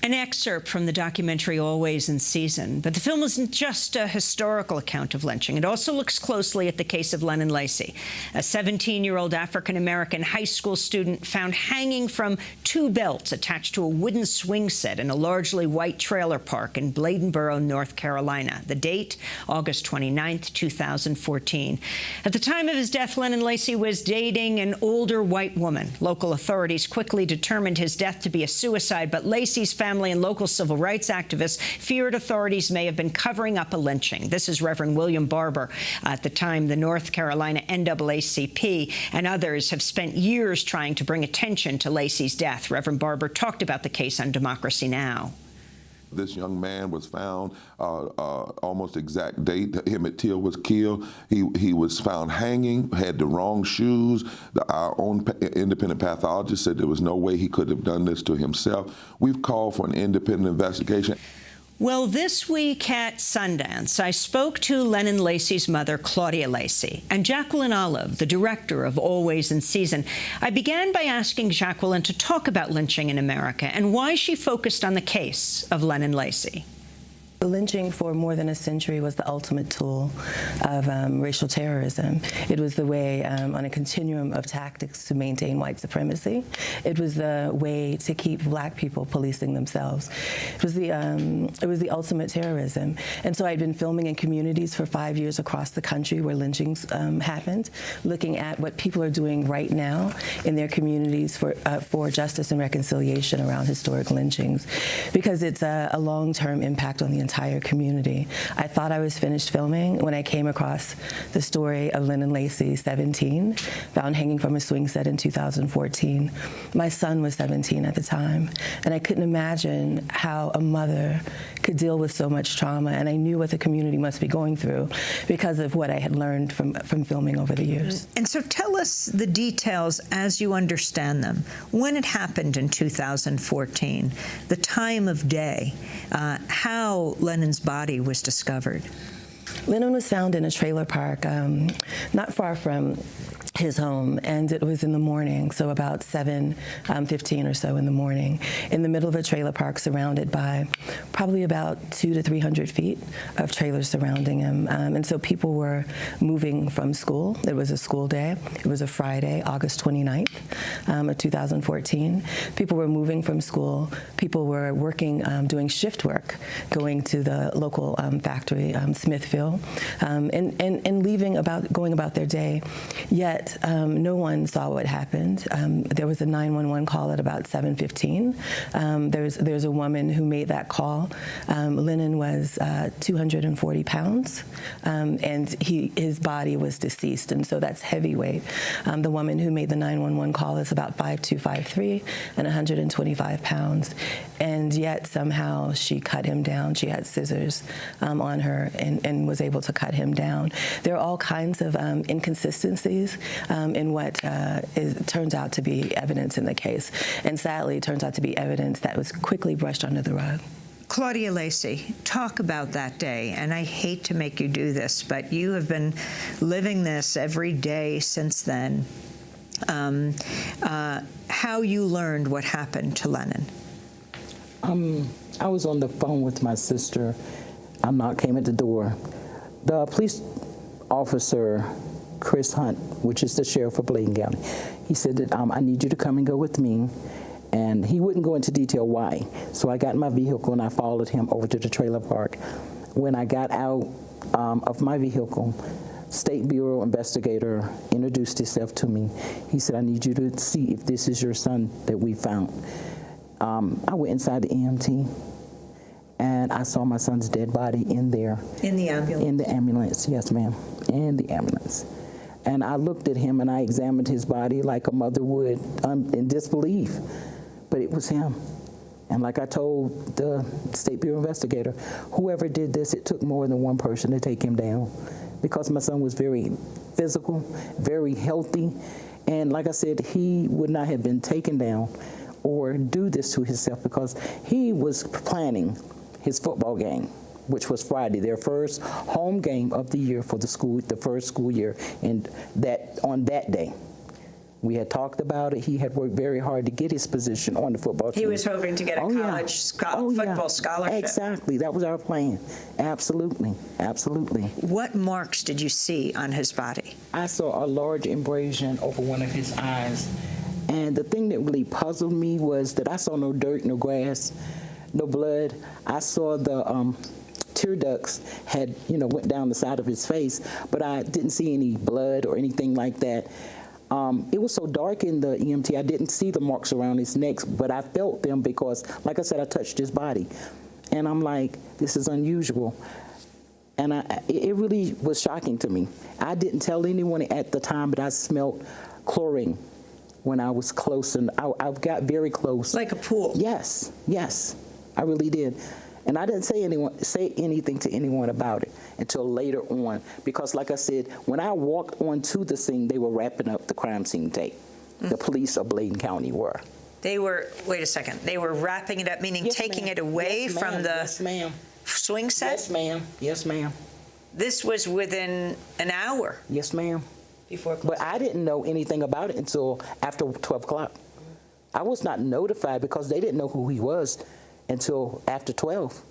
An excerpt from the documentary Always in Season. But the film isn't just a historical account of lynching. It also looks closely at the case of Lennon Lacy, a 17-year-old African-American high school student found hanging from 2 belts attached to a wooden swing set in a largely white trailer park in Bladenboro, North Carolina. The date, August 29th, 2014. At the time of his death, Lennon Lacy was dating an older white woman. Local authorities quickly determined his death to be a suicide, but Lacy's family and local civil rights activists feared authorities may have been covering up a lynching. This is Reverend William Barber. At the time, the North Carolina NAACP and others have spent years trying to bring attention to Lacy's death. Reverend Barber talked about the case on Democracy Now! This young man was found almost exact date. Emmett Till was killed. He was found hanging, had the wrong shoes. Our own independent pathologist said there was no way he could have done this to himself. We've called for an independent investigation. Well, this week at Sundance, I spoke to Lennon Lacy's mother, Claudia Lacy, and Jacqueline Olive, the director of Always in Season. I began by asking Jacqueline to talk about lynching in America and why she focused on the case of Lennon Lacy. The lynching for more than a century was the ultimate tool of racial terrorism. It was the way on a continuum of tactics to maintain white supremacy. It was the way to keep black people policing themselves. It was the ultimate terrorism. And so I'd been filming in communities for 5 years across the country where lynchings happened, looking at what people are doing right now in their communities for justice and reconciliation around historic lynchings, because it's a long-term impact on the entire community. I thought I was finished filming when I came across the story of Lennon Lacy, 17, found hanging from a swing set in 2014. My son was 17 at the time, and I couldn't imagine how a mother could deal with so much trauma, and I knew what the community must be going through because of what I had learned from filming over the years. And so tell us the details as you understand them. When it happened in 2014, the time of day, how Lennon's body was discovered. Lennon was found in a trailer park not far from his home, and it was in the morning, so about 7:15 or so in the morning, in the middle of a trailer park surrounded by probably about 200 to 300 feet of trailers surrounding him. And so people were moving from school. It was a school day. It was a Friday, August 29th of 2014. People were moving from school. People were working, doing shift work, going to the local factory, Smithville, and leaving going about their day. Yet yet no one saw what happened. There was a 911 call at about 7:15. There's a woman who made that call. Lennon was 240 pounds, and his body was deceased, and so that's heavyweight. The woman who made the 911 call is about 5'2", 5'3", and 125 pounds, and yet somehow she cut him down. She had scissors on her and was able to cut him down. There are all kinds of inconsistencies in what turns out to be evidence in the case, and sadly turns out to be evidence that was quickly brushed under the rug. Claudia Lacey, talk about that day, and I hate to make you do this, but you have been living this every day since then. How you learned what happened to Lennon. I was on the phone with my sister. A knock came at the door. The police officer, Chris Hunt, which is the sheriff of Bladen County, he said that I need you to come and go with me. And he wouldn't go into detail why. So I got in my vehicle and I followed him over to the trailer park. When I got out of my vehicle, State Bureau investigator introduced himself to me. He said, I need you to see if this is your son that we found. I went inside the EMT and I saw my son's dead body in there. In the ambulance? In the ambulance, yes ma'am, in the ambulance. And I looked at him and I examined his body like a mother would in disbelief. But it was him. And like I told the State Bureau investigator, whoever did this, it took more than one person to take him down, because my son was very physical, very healthy. And like I said, he would not have been taken down or do this to himself, because he was planning his football game, which was Friday, their first home game of the year for the school, the first school year, and that on that day. We had talked about it. He had worked very hard to get his position on the football team. He was hoping to get a college football scholarship. Exactly. That was our plan. Absolutely. Absolutely. What marks did you see on his body? I saw a large abrasion over one of his eyes. And the thing that really puzzled me was that I saw no dirt, no grass, no blood. I saw the tear ducts had, went down the side of his face, but I didn't see any blood or anything like that. It was so dark in the EMT, I didn't see the marks around his neck, but I felt them because, like I said, I touched his body. And I'm like, this is unusual. And it really was shocking to me. I didn't tell anyone at the time, but I smelled chlorine when I was close, and I got very close. Like a pool? Yes, yes, I really did. And I didn't say anything to anyone about it until later on, because like I said, when I walked onto the scene, they were wrapping up the crime scene tape. The police of Bladen County were. They were, wait a second, they were wrapping it up, meaning taking it away from the swing set? Yes, ma'am. Yes, ma'am. This was within an hour? Yes, ma'am. But I didn't know anything about it until after 12 o'clock. I was not notified because they didn't know who he was until after 12.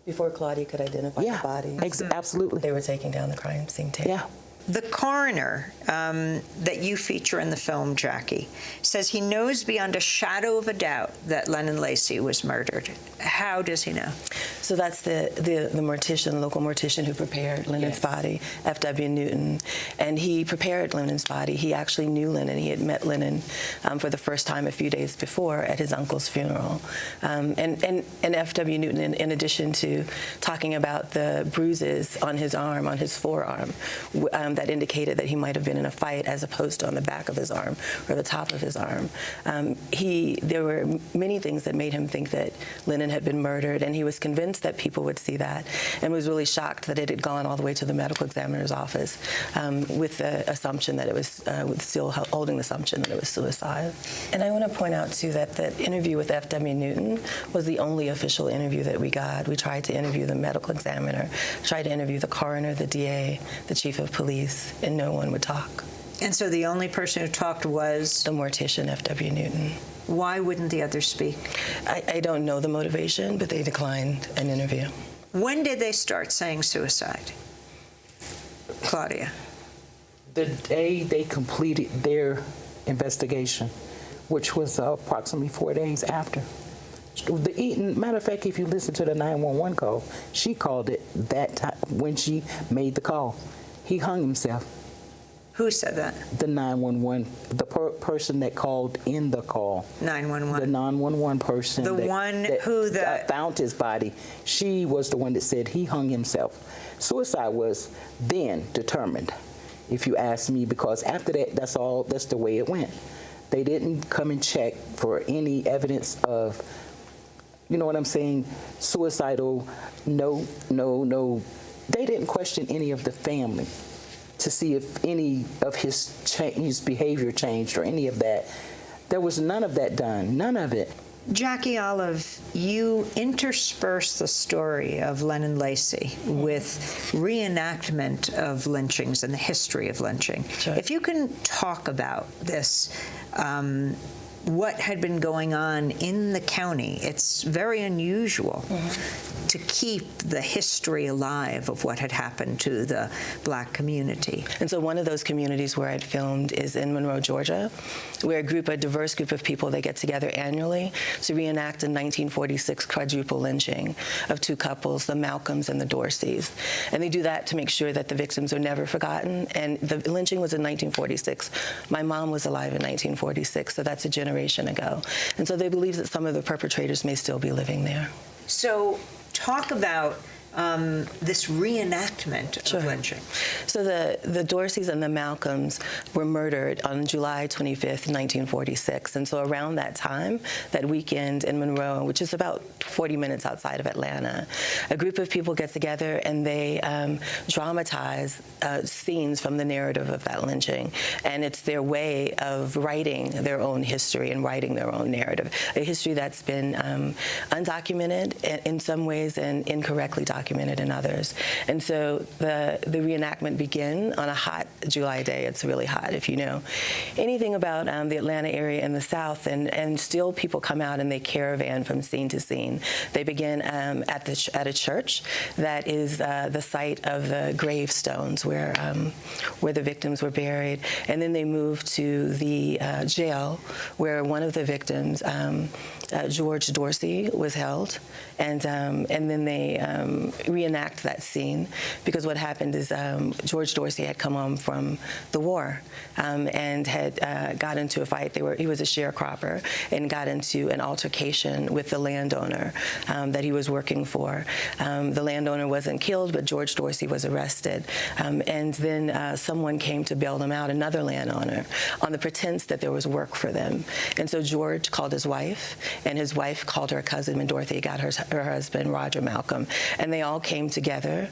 Before Claudia could identify the body. Absolutely. They were taking down the crime scene tape. Yeah. The coroner that you feature in the film, Jackie, says he knows beyond a shadow of a doubt that Lennon Lacey was murdered. How does he know? So that's the mortician, local mortician who prepared Lennon's body, F.W. Newton. And he prepared Lennon's body. He actually knew Lennon. He had met Lennon for the first time a few days before at his uncle's funeral. And F.W. Newton, in addition to talking about the bruises on his arm, on his forearm, that indicated that he might have been in a fight as opposed to on the back of his arm or the top of his arm. There were many things that made him think that Lennon had been murdered, and he was convinced that people would see that, and was really shocked that it had gone all the way to the medical examiner's office with the assumption that it was, still holding the assumption that it was suicide. And I want to point out, too, that the interview with F.W. Newton was the only official interview that we got. We tried to interview the medical examiner, tried to interview the coroner, the DA, the chief of police, and no one would talk. And so the only person who talked was? The mortician, F.W. Newton. Why wouldn't the others speak? I don't know the motivation, but they declined an interview. When did they start saying suicide? Claudia. The day they completed their investigation, which was approximately 4 days after. Matter of fact, if you listen to the 911 call, she called it that time when she made the call. He hung himself. Who said that? The 911, the person that called in the call. 911. The 911 person. The one who found his body. She was the one that said he hung himself. Suicide was then determined, if you ask me, because after that, that's the way it went. They didn't come and check for any evidence of, you know what I'm saying, suicidal, no. They didn't question any of the family to see if any of his behavior changed or any of that. There was none of that done, none of it. Jackie Olive, you intersperse the story of Lennon Lacy with reenactment of lynchings and the history of lynching. Sure. If you can talk about this, what had been going on in the county. It's very unusual to keep the history alive of what had happened to the Black community. And so one of those communities where I'd filmed is in Monroe, Georgia, where a diverse group of people, they get together annually to reenact a 1946 quadruple lynching of two couples, the Malcolms and the Dorseys. And they do that to make sure that the victims are never forgotten. And the lynching was in 1946. My mom was alive in 1946, so that's a generation ago. And so they believe that some of the perpetrators may still be living there. So talk about this reenactment of lynching. So the Dorseys and the Malcolms were murdered on July 25th, 1946. And so around that time, that weekend in Monroe, which is about 40 minutes outside of Atlanta, a group of people get together and they dramatize scenes from the narrative of that lynching. And it's their way of writing their own history and writing their own narrative, a history that's been undocumented in some ways and incorrectly documented in others. And so the reenactment began on a hot July day. It's really hot, if you know anything about the Atlanta area in the South, and still people come out and they caravan from scene to scene. They begin at a church that is the site of the gravestones where the victims were buried, and then they move to the jail where one of the victims, George Dorsey, was held, and then they reenact that scene, because what happened is George Dorsey had come home from the war and had got into a fight. He was a sharecropper and got into an altercation with the landowner that he was working for. The landowner wasn't killed, but George Dorsey was arrested. And then someone came to bail them out, another landowner, on the pretense that there was work for them. And so George called his wife, and his wife called her cousin, and Dorothy got her husband, Roger Malcolm. And they all came together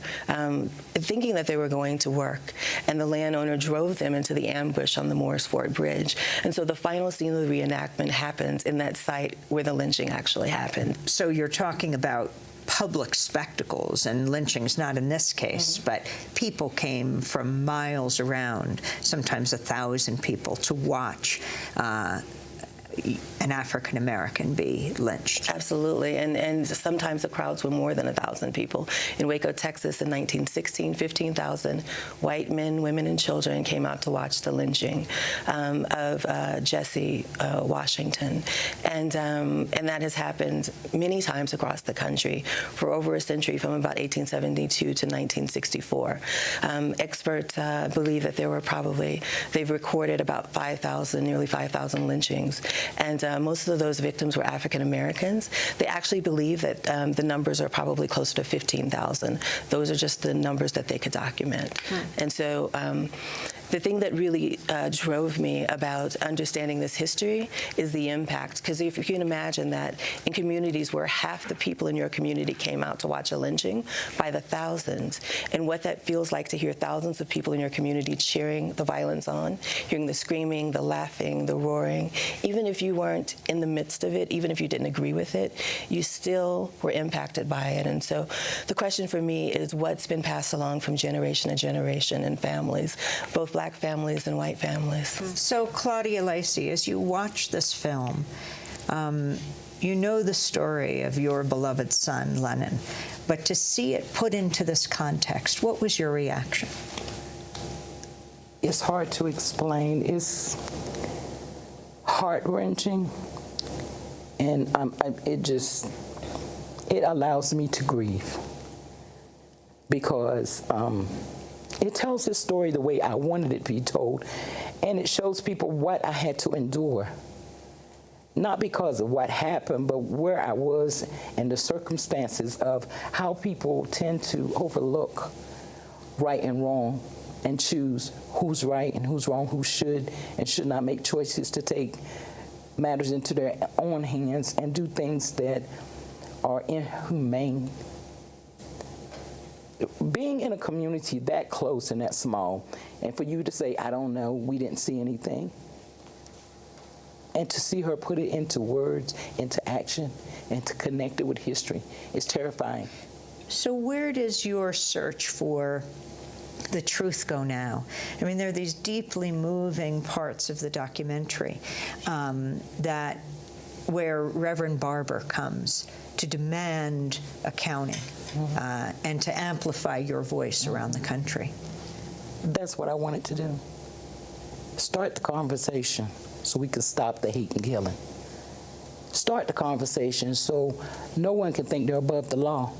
thinking that they were going to work. And the landowner drove them into the ambush on the Morris Ford Bridge. And so the final scene of the reenactment happens in that site where the lynching actually happened. So you're talking about public spectacles, and lynchings, not in this case, but people came from miles around, sometimes 1,000 people, to watch an African American be lynched. Absolutely, and sometimes the crowds were more than 1,000 people. In Waco, Texas, in 1916, 15,000 white men, women, and children came out to watch the lynching of Jesse Washington, and that has happened many times across the country for over a century, from about 1872 to 1964. Experts believe that there were they've recorded about 5,000, nearly 5,000 lynchings. And most of those victims were African Americans. They actually believe that the numbers are probably closer to 15,000. Those are just the numbers that they could document. And so the thing that really drove me about understanding this history is the impact. Because if you can imagine that in communities where half the people in your community came out to watch a lynching by the thousands, and what that feels like to hear thousands of people in your community cheering the violence on, hearing the screaming, the laughing, the roaring, even if you weren't in the midst of it, even if you didn't agree with it, you still were impacted by it. And so the question for me is what's been passed along from generation to generation in families, both Black families and white families. So Claudia Lacey, as you watch this film, you know the story of your beloved son, Lennon, but to see it put into this context, what was your reaction? It's hard to explain. It's heart-wrenching, and it allows me to grieve, because It tells his story the way I wanted it to be told, and it shows people what I had to endure. Not because of what happened, but where I was and the circumstances of how people tend to overlook right and wrong and choose who's right and who's wrong, who should and should not make choices to take matters into their own hands and do things that are inhumane. Being in a community that close and that small, and for you to say, I don't know, we didn't see anything, and to see her put it into words, into action, and to connect it with history is terrifying. So where does your search for the truth go now? I mean, there are these deeply moving parts of the documentary where Reverend Barber comes to demand accounting and to amplify your voice around the country. That's what I wanted to do. Start the conversation so we can stop the hate and killing. Start the conversation so no one can think they're above the law.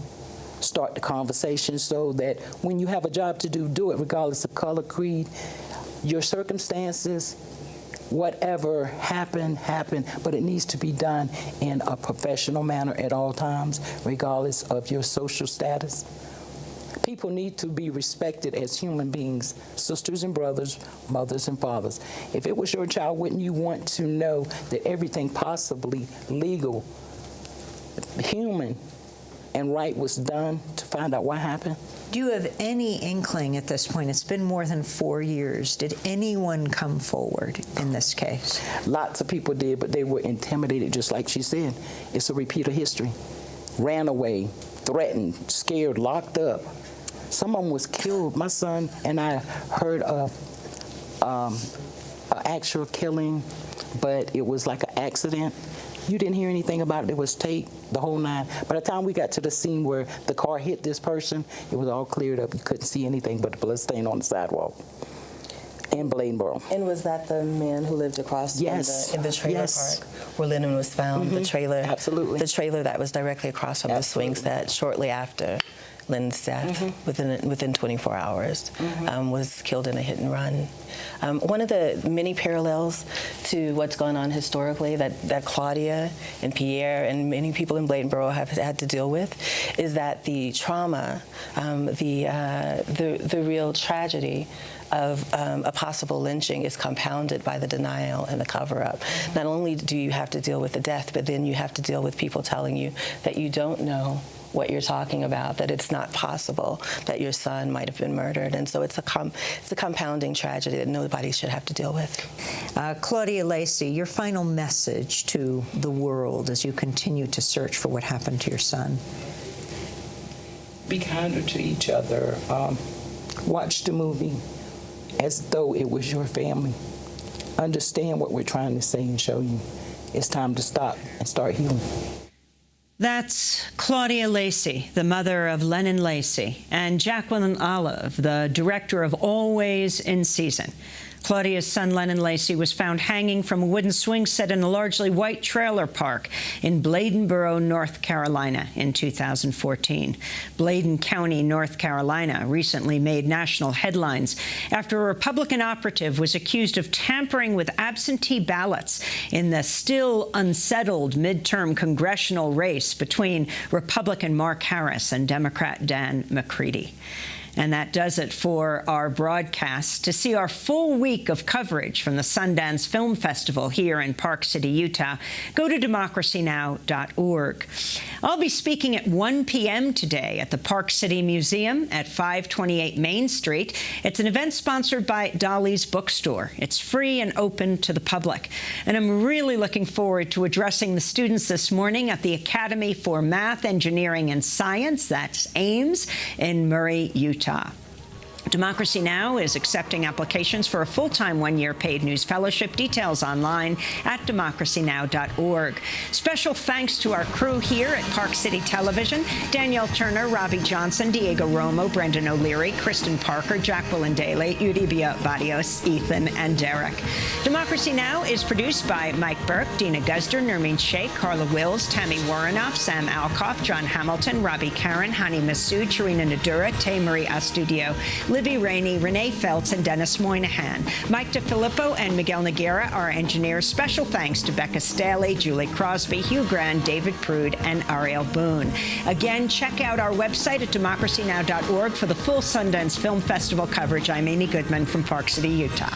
Start the conversation so that when you have a job to do, do it regardless of color, creed, your circumstances. Whatever happened, but it needs to be done in a professional manner at all times, regardless of your social status. People need to be respected as human beings, sisters and brothers, mothers and fathers. If it was your child, wouldn't you want to know that everything possibly legal, human, and right was done to find out what happened? Do you have any inkling at this point? It's been more than 4 years. Did anyone come forward in this case? Lots of people did, but they were intimidated, just like she said. It's a repeat of history. Ran away, threatened, scared, locked up. Someone was killed. My son and I heard of an actual killing, but it was like an accident. You didn't hear anything about it. It was taped, the whole nine. By the time we got to the scene where the car hit this person, it was all cleared up. You couldn't see anything but the blood stain on the sidewalk in Bladenboro. And was that the man who lived across Yes. in the trailer park where Lennon was found? The trailer, absolutely. The trailer that was directly across from the swing set shortly after Lynn's death, within 24 hours, was killed in a hit and run. One of the many parallels to what's going on historically that Claudia and Pierre and many people in Bladenboro have had to deal with is that the trauma, the real tragedy of a possible lynching is compounded by the denial and the cover-up. Not only do you have to deal with the death, but then you have to deal with people telling you that you don't know what you're talking about, that it's not possible that your son might have been murdered. And so it's a compounding tragedy that nobody should have to deal with. Claudia Lacey, your final message to the world as you continue to search for what happened to your son. Be kinder to each other. Watch the movie as though it was your family. Understand what we're trying to say and show you. It's time to stop and start healing. That's Claudia Lacey, the mother of Lennon Lacey, and Jacqueline Olive, the director of Always in Season. Claudia's son, Lennon Lacey, was found hanging from a wooden swing set in a largely white trailer park in Bladenboro, North Carolina in 2014. Bladen County, North Carolina, recently made national headlines after a Republican operative was accused of tampering with absentee ballots in the still unsettled midterm congressional race between Republican Mark Harris and Democrat Dan McCready. And that does it for our broadcast. To see our full week of coverage from the Sundance Film Festival here in Park City, Utah, go to DemocracyNow.org. I'll be speaking at 1 p.m. today at the Park City Museum at 528 Main Street. It's an event sponsored by Dolly's Bookstore. It's free and open to the public. And I'm really looking forward to addressing the students this morning at the Academy for Math, Engineering, and Science, that's AIMS, in Murray, Utah. Democracy Now! Is accepting applications for a full-time one-year paid news fellowship. Details online at DemocracyNow.org. Special thanks to our crew here at Park City Television: Danielle Turner, Robbie Johnson, Diego Romo, Brendan O'Leary, Kristen Parker, Jacqueline Daly, Uribia Barrios, Ethan, and Derek. Democracy Now! Is produced by Mike Burke, Dina Guzder, Nermeen Sheikh, Carla Wills, Tammy Warrenoff, Sam Alcoff, John Hamilton, Robbie Karen, Hani Masood, Sharina Nadura, Tay Marie Astudio, Libby Rainey, Renee Feltz, and Dennis Moynihan. Mike DeFilippo and Miguel Noguera are engineers. Special thanks to Becca Staley, Julie Crosby, Hugh Grand, David Prude, and Ariel Boone. Again, check out our website at democracynow.org for the full Sundance Film Festival coverage. I'm Amy Goodman from Park City, Utah.